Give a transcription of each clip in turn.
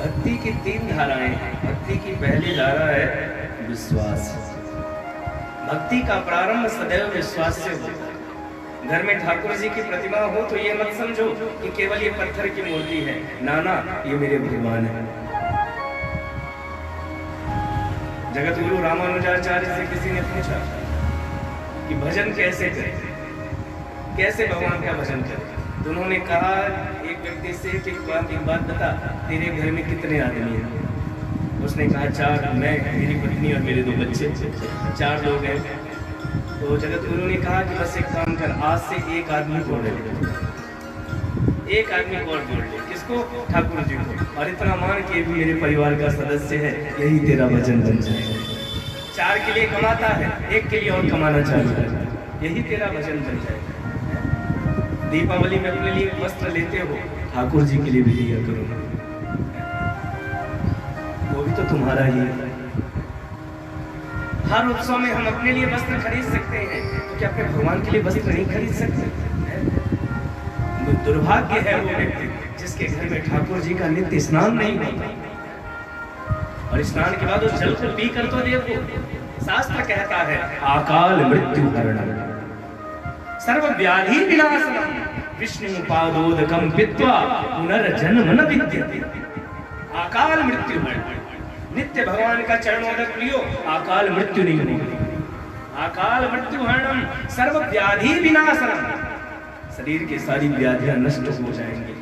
भक्ति की 3 धाराएं हैं। भक्ति की पहली धारा है विश्वास। भक्ति का प्रारंभ सदैव विश्वास से होता है। घर में ठाकुर जी की प्रतिमा हो तो ये मत समझो कि केवल ये पत्थर की मूर्ति है, ना, ये मेरे भगवान है। जगत गुरु रामानुजाचार्य से किसी ने पूछा कि भजन कैसे करें, कैसे भगवान का भजन करें, तो उन्होंने कहा एक व्यक्ति से कि एक बात बता, तेरे घर में कितने आदमी हैं? उसने कहा 4, मैं, मेरी पत्नी और मेरे 2 बच्चे, 4 लोग हैं। तो जगत गुरु ने कहा कि बस एक काम कर, आज से एक आदमी को जोड़ ले, एक आदमी को और जोड़ ले। किसको? ठाकुर जी को। और इतना मान के भी मेरे परिवार का सदस्य है, यही तेरा भजन बन जाए। 4 के लिए कमाता है, 1 के लिए और कमाना चाहता है, यही तेरा भजन बन जाए। दीपावली में अपने लिए वस्त्र लेते हो, ठाकुर जी के लिए भी लिया करो, वो भी तो तुम्हारा ही है। हर उत्सव में हम अपने लिए वस्त्र खरीद सकते हैं, तो क्या अपने भगवान के लिए वस्त्र नहीं खरीद सकते? दुर्भाग्य है वो व्यक्ति जिसके घर में ठाकुर जी का नित्य स्नान नहीं होता, और स्नान के बाद उस जल को पी कर तो देखो। शास्त्र कहता है अकाल मृत्यु हरणम सर्व व्याधि विनाशनम विष्णु पादोदकम पित्वा पुनर्जन्म न विद्यते। अकाल मृत्यु हरणम, नित्य भगवान का चरणोदक लियो, अकाल मृत्यु नहीं होगी। अकाल मृत्यु हरणम सर्व व्याधि विनाशनम, शरीर की सारी व्याधियां नष्ट हो जाएंगी।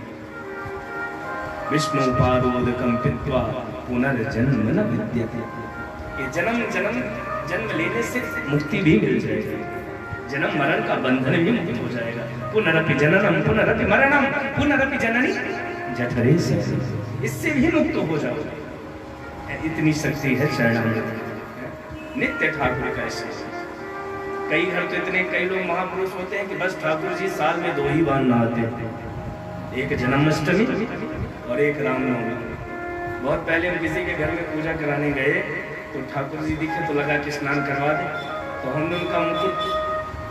विष्णु पादोदकम पित्वा पुनर्जन्म न विद्यते। ये जन्म लेने से मुक्ति भी मिल जाएगी, जन्म मरण का बंधन भी मुक्त हो जाएगा। पुनरपि जननम पुनरपि मरणम पुनरपि जननी जठरे से, इससे भी मुक्त हो जाओगे। इतनी शक्ति है शरणागति, नित्य ठाकुर का ऐसा। कई घर तो इतने, कई लोग महापुरुष होते हैं कि बस ठाकुर जी साल में 2 ही बार नहाते हैं, एक जन्माष्टमी और एक रामनवमी। बहुत पहले हम किसी के घर में पूजा कराने गए तो ठाकुर जी दिखे तो लगा कि स्नान करवा दे, तो हमने उनका मुकुट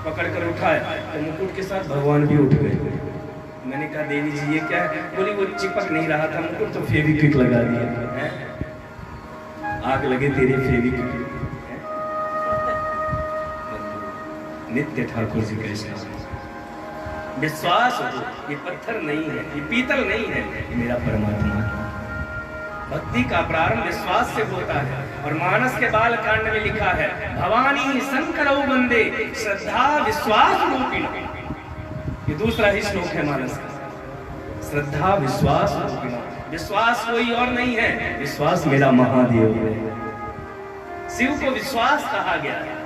पकड़ कर उठाया तो मुकुट के साथ भगवान भी उठ गए। मैंने कहा देवी जी ये क्या है? बोली वो चिपक नहीं रहा था मुकुट तो फेविक्विक लगा दिया। आग लगे तेरे फेविक्विक। नित्य ठाकुर जी का विश्वास हो, ये पत्थर नहीं है, ये पीतल नहीं है, ये मेरा परमात्मा है। भक्ति का प्रारंभ विश्वास से होता है, और मानस के बाल कांड में लिखा है भवानी शंकरौ वंदे श्रद्धा विश्वास रूपिणो। ये दूसरा ही श्लोक है मानस का, श्रद्धा विश्वास रूपिणो। विश्वास कोई और नहीं है, विश्वास मेरा महादेव है। शिव को विश्वास कहा गया है,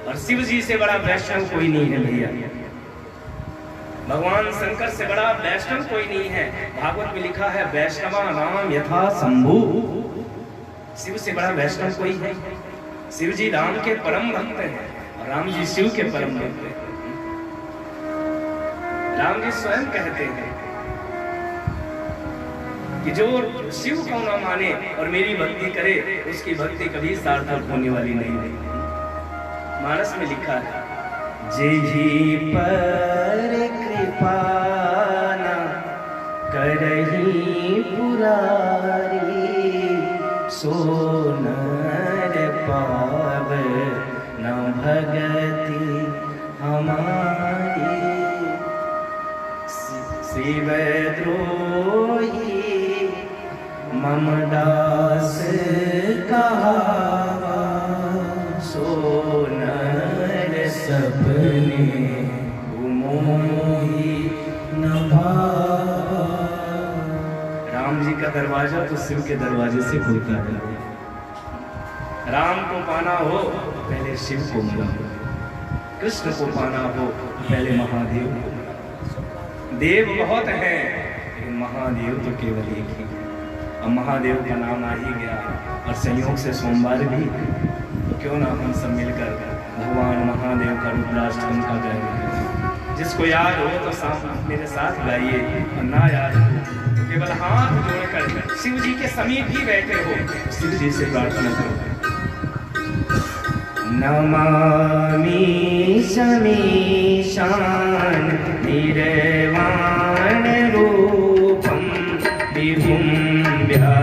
और शिव जी से बड़ा वैष्णव कोई नहीं है भैया। भगवान शंकर से बड़ा वैष्णव कोई नहीं है। भागवत में लिखा है वैष्णवा नाम यथा शंभु। शिव से बड़ा वैष्णव कोई है? शिव जी राम के परम भक्त हैं, और राम जी शिव के परम भक्त हैं। राम जी स्वयं कहते हैं कि जो शिव को न माने और मेरी भक्ति करे, उसकी भक्ति कभी सार्थक होने वाली नहीं है। मानस में लिखा है जेहि पर कृपा न करहि पुरारी, सो नर पाव न भगति हमारी। शिव द्रोही मम दास कहावा, सो नर सपने मोहि न भावा। राम जी का दरवाजा तो शिव के दरवाजे से खुलता है। राम को पाना हो पहले शिव को मिला, कृष्ण को पाना हो पहले महादेव को। देव बहुत हैं लेकिन महादेव तो केवल एक ही। अब महादेव का नाम आ ही गया और संयोग से सोमवार भी, तो क्यों ना हम सब मिलकर भगवान महादेव का रुद्राष्टकम का गाएं। जिसको याद हो तो मेरे साथ गाइए, और ना याद हो तो केवल हाथ जोड़कर शिव जी के समीप ही बैठे हो, शिव जी से प्रार्थना करो। नमामि शमीशान निर्वाण रूपम विभुम व्या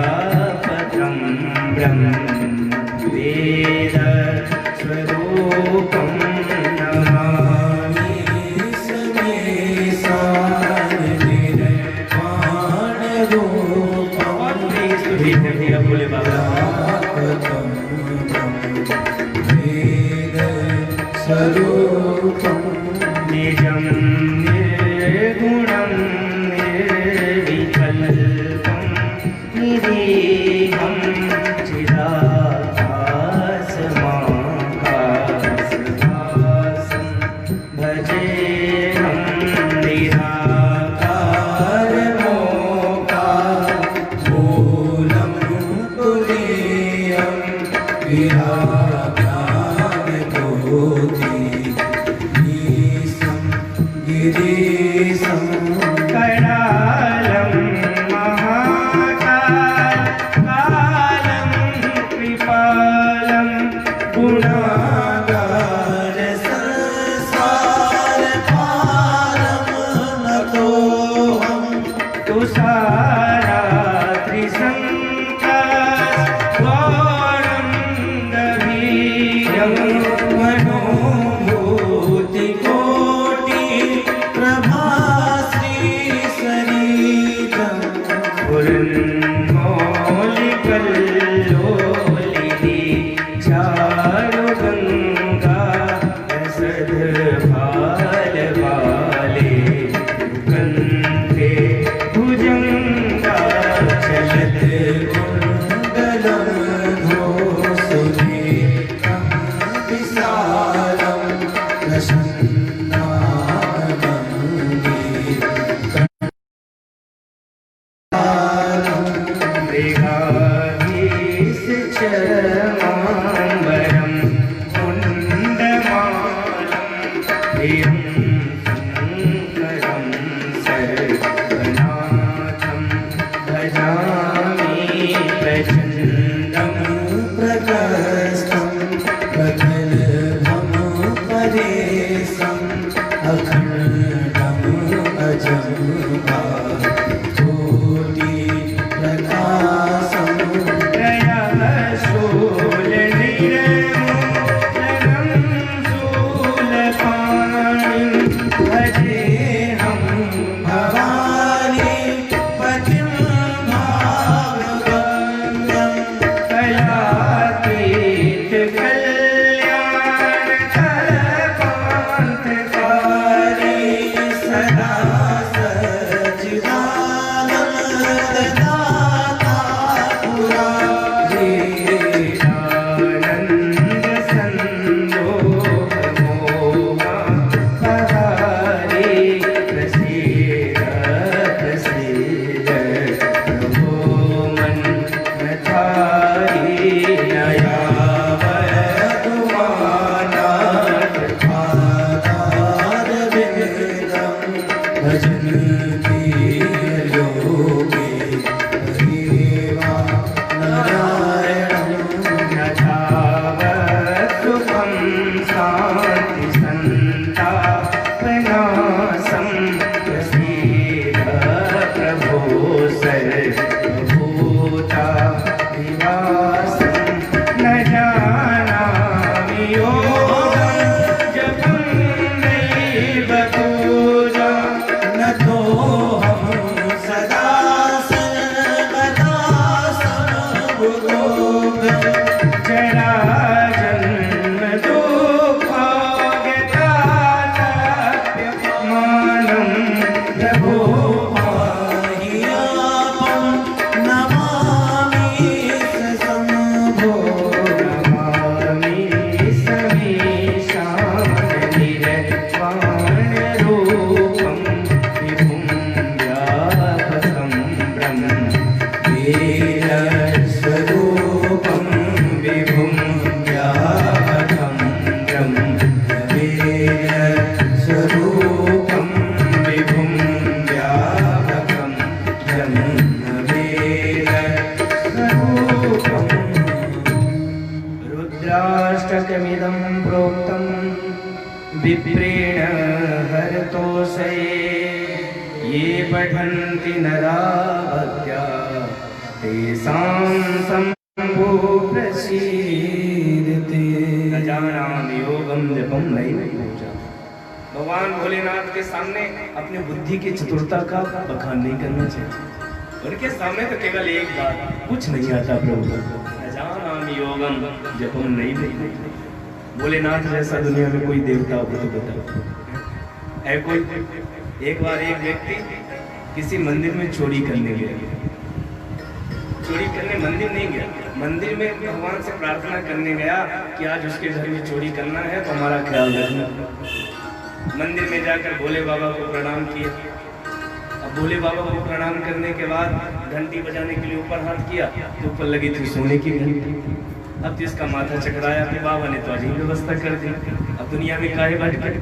रुद्राष्टकमिदं प्रोक्तं विप्रेण हरतोषये ये पठन्ति नरा भक्त्या तेषां शम्भो प्रसीदते। न जानामि योगं जपं नैव पूजा। भगवान भोलेनाथ के सामने अपनी बुद्धि की चतुरता का बखान नहीं करना चाहिए। उनके सामने तो केवल एक बात, कुछ नहीं आता प्रभु, योगम जपम नहीं। भोलेनाथ जैसा दुनिया में कोई देवता हो तो बताओ है कोई? एक बार एक व्यक्ति किसी मंदिर में चोरी करने गया। चोरी करने मंदिर नहीं गया, मंदिर में भगवान से प्रार्थना करने गया कि आज उसके घर में चोरी करना है तो हमारा ख्याल रखना। मंदिर में जाकर भोले बाबा को प्रणाम किया। अब भोले बाबा को प्रणाम करने के बाद घंटी बजाने के लिए ऊपर हाथ किया तो ऊपर लगी थी सोने की घंटी। अब तो इसका माथा चकराया कि बाबा ने तो अजीब व्यवस्था कर दी, अब दुनिया में काहे बात कर।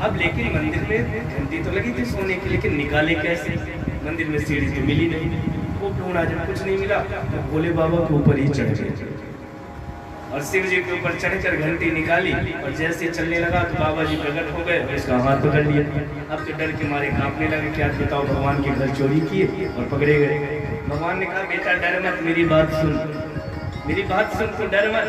अब लेकिन मंदिर में घंटी तो लगी थी सोने की, लेकिन निकाले कैसे? मंदिर में सीढ़ी तो मिली नहीं। वो ढूंढा, जब कुछ नहीं मिला तो भोले बाबा के ऊपर ही चढ़ गए और शिव जी के ऊपर चढ़कर घंटी निकाली और जैसे चलने लगा तो बाबा जी प्रकट हो गए, इसका हाथ पकड़ लिया। अब तो डर के मारे कांपने लगे, क्या बताओ भगवान के घर चोरी किए और पकड़े गए। भगवान ने कहा बेटा डर मत, मेरी बात सुन, मेरी बात सुन, तो डर मत।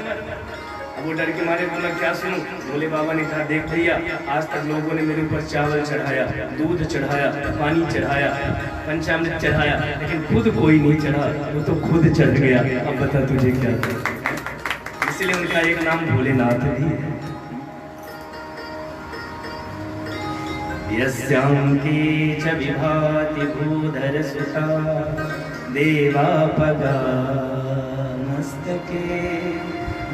अब वो डर के मारे बोला क्या सुनूं? भोले बाबा ने कहा देख भैया, आज तक लोगों ने मेरे ऊपर चावल चढ़ाया, दूध चढ़ाया, पानी चढ़ाया, पंचामृत चढ़ाया, लेकिन खुद कोई नहीं चढ़ा, वो तो खुद चढ़ गया। अब बता तुझे क्या करें? इसलिए उनका एक नाम भोलेनाथ भी है। यस्यांति च विभाति भूधर सुता देवापगा मस्तके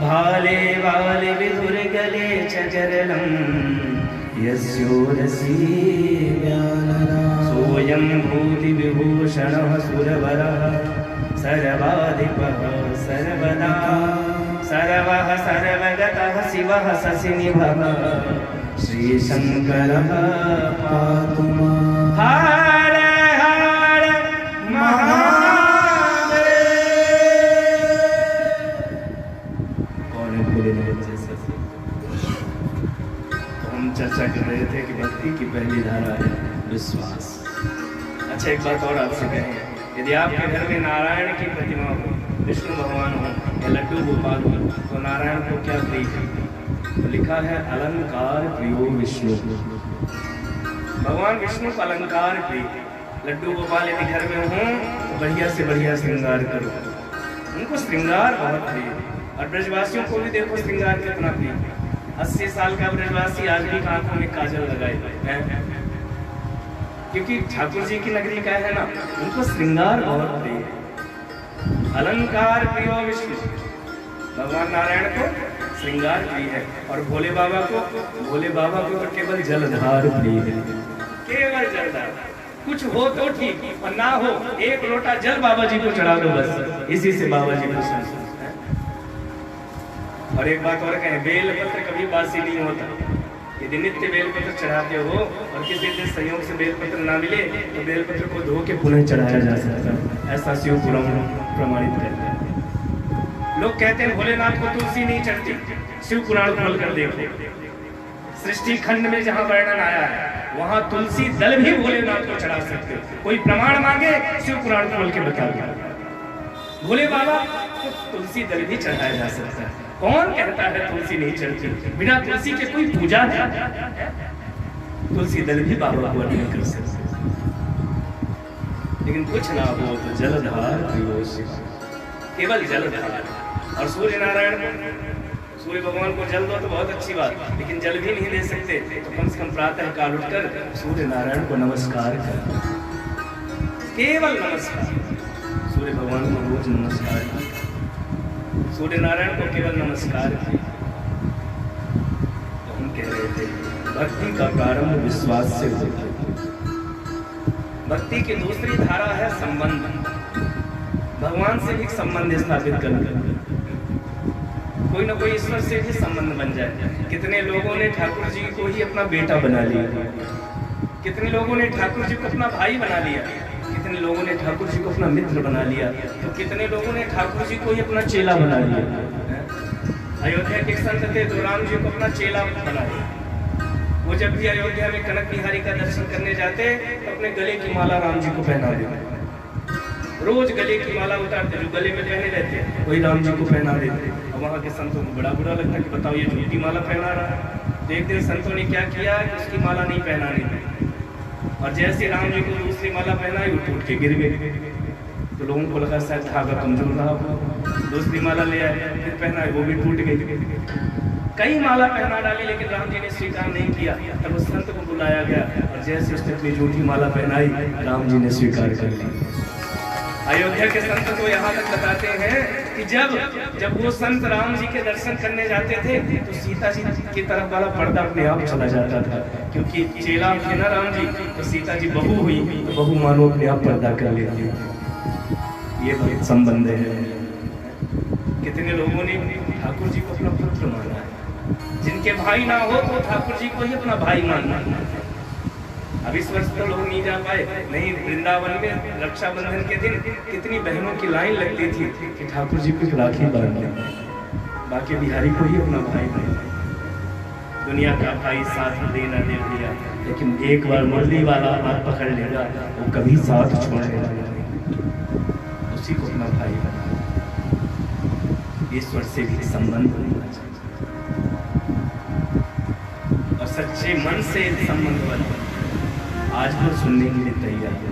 भाले वाले विधुर गले च जरलं यस्योरसी सोऽयं भूति विभूषणः सुरवरः सर्वाधिपः सर्वदा सर्वः सर्वगतः शिवः शशिनिभः श्रीशंकरः पातु माम्। हर हर महादेव। कौन है भोलेनाथ जैसा? हम चर्चा कर रहे थे कि भक्ति की पहली धारा है विश्वास। अच्छा, एक बात और आपसे कहें, यदि आपके घर में नारायण की प्रतिमा हो, विष्णु भगवान हो या लड्डू गोपाल हो, तो नारायण को क्या प्रिय है? तो लिखा है अलंकार प्रियो विष्णु। भगवान विष्णु को अलंकार प्रिय। लड्डू गोपाल यदि घर में हो तो बढ़िया से बढ़िया श्रृंगार करो, उनको श्रृंगार बहुत प्रिय। और ब्रजवासियों को भी देखो श्रृंगार कितना प्रिय। 80 साल का ब्रजवासी आज भी आंखों में काजल लगाए, क्योंकि ठाकुर जी की नगरी का है ना, उनको श्रृंगार बहुत प्रिय है। अलंकार प्रियो विष्णु, भगवान नारायण को श्रृंगार प्रिय है। और भोले बाबा को तो केवल जलधार प्रिय है, केवल जलधार। कुछ हो तो ठीक, और ना हो एक लोटा जल बाबा जी को चढ़ा दो, बस इसी से बाबा जी को संतोष। और एक बात और कहें, बेलपत्र कभी बासी नहीं होता। यदि नित्य बेलपत्र चढ़ाते हो और किसी दिन संयोग से बेलपत्र ना मिले तो बेलपत्र को धो के पुनः चढ़ाया जा सकता है, ऐसा शिव पुराण प्रमाणित करता है। लोग कहते हैं भोलेनाथ को तुलसी नहीं चढ़ती, शिव पुराण खोल कर देखो, सृष्टि खंड में जहाँ वर्णन आया है वहाँ तुलसी दल भी भोलेनाथ को चढ़ा सकते हो। कोई प्रमाण मांगे, शिव पुराण खोल के बता दो। भोले बाबा को तुलसी दल भी चढ़ाया जा सकता है। कौन कहता है तुलसी नहीं चढ़ती? बिना तुलसी के कोई पूजा है? तुलसी दल भी बाबा को अर्पण कर सकते, लेकिन कुछ ना हो तो जलधार केवल जलधार। और सूर्य नारायण को, सूर्य भगवान को जल दो तो बहुत अच्छी बात, लेकिन जल भी नहीं दे सकते तो कम से कम प्रातः काल उठकर सूर्य नारायण को नमस्कार कर, केवल नमस्कार। सूर्य भगवान को रोज नमस्कार, सूर्य नारायण को केवल नमस्कार। तो हम कह रहे थे भक्ति का प्रारंभ विश्वास से होता है। भक्ति की दूसरी धारा है संबंध, भगवान से भी संबंध स्थापित करना। कोई ना कोई ईश्वर से भी संबंध बन जाए। कितने लोगों ने ठाकुर जी को ही अपना बेटा बना लिया, कितने लोगों ने ठाकुर जी को अपना भाई बना लिया, कितने लोगों ने ठाकुर जी को अपना मित्र बना लिया, तो कितने लोगों ने ठाकुर जी को ही अपना चेला बना लिया। अयोध्या के संत थे तो राम जी को अपना चेला बना लिया। वो जब भी अयोध्या में कनक बिहारी का दर्शन करने जाते तो अपने गले की माला राम जी को पहना देते, रोज गले की माला उतारते, जो गले में पहने रहते वही राम जी को पहना देते। और वहाँ के संतों को बड़ा बुरा लगता कि बताओ ये झूठी माला पहना रहा है। तो एक दिन संतों ने क्या किया कि उसकी माला नहीं पहनानी थी, और जैसे राम जी को दूसरी माला पहनाई वो टूट के गिर गई। तो लोगों को लगा शायद धागा कमजोर रहा, दूसरी माला ले आए, फिर पहनाई, वो भी टूट गई। कई माला पहना डाली लेकिन राम जी ने स्वीकार नहीं किया। तब उस संत को बुलाया गया और जैसे उसने अपनी झूठी माला पहनाई राम जी ने स्वीकार कर लिया। अयोध्या के संत को यहाँ तक बताते हैं कि जब वो संत राम जी के दर्शन करने जाते थे तो सीता जी की तरफ वाला पर्दा अपने आप चला जाता था, क्योंकि चेला थे ना राम जी, तो सीता जी बहू हुई तो बहू मानो अपने आप पर्दा कर लेती। ये बहुत संबंध है। कितने लोगों ने ठाकुर जी को अपना पुत्र माना है, जिनके भाई ना हो तो ठाकुर जी को ही अपना भाई मानना। अब इस वर्ष तो लोग नहीं जा पाए, नहीं वृंदावन में रक्षाबंधन के दिन कितनी बहनों की लाइन लगती थी कि ठाकुर जी को राखी बांधने, बाकी बिहारी को ही अपना भाई बने। दुनिया का भाई साथ देना दे भैया, लेकिन एक बार मुरली वाला हाथ पकड़ लेगा वो कभी साथ छोड़ने वाला नहीं, उसी को अपना भाई बना। ईश्वर से भी संबंध होना चाहिए और सच्चे मन से संबंध बना। आज को सुनने के लिए तैयार है।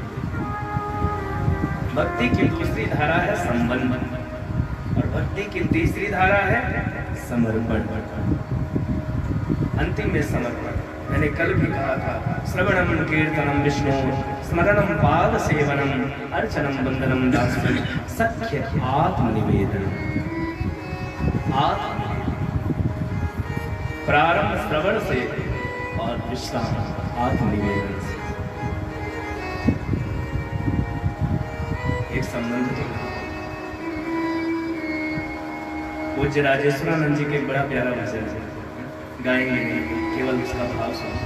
भक्ति की दूसरी धारा है संबंध और भक्ति की तीसरी धारा है समर्पण। अंतिम में समर्पण। मैंने कल भी कहा था, श्रवणम कीर्तनम विष्णु स्मरणम पाद सेवनम अर्चनम वंदनम दासम सख्य आत्मनिवेदन। प्रारंभ श्रवण से और विश्राम आत्मनिवेदन से। एक संबंध तो पूज्य राजेश्वरानंद जी के बड़ा प्यारा भजन है, गाएंगे नहीं, केवल उसका भाव सुनो।